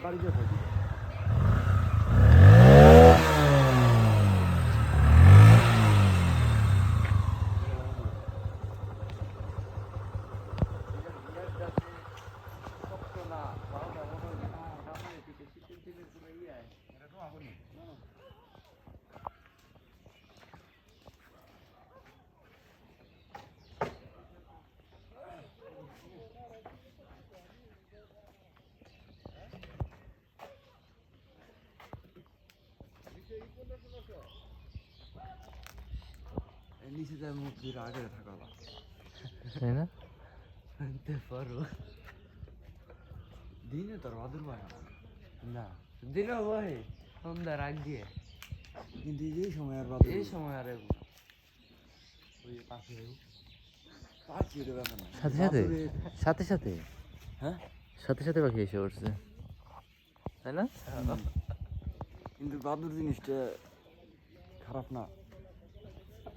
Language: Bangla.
বাড়িতে থাকি। নিচে যায় মুক্তির আগে থাকা তাই না? আনতে পারো দিনে তোর বাদুর পায় না দিনও বহে সন্ধ্যার আগ দিয়ে, কিন্তু এই সময় আর বাদুর এই সময় আর ওই পাখি পাখি ওটা ব্যাপার না সাথে সাথে সাথে সাথে হ্যাঁ সাথে সাথে পাখি এসে উঠছে, তাই না? কিন্তু বাদুর জিনিসটা খারাপ না।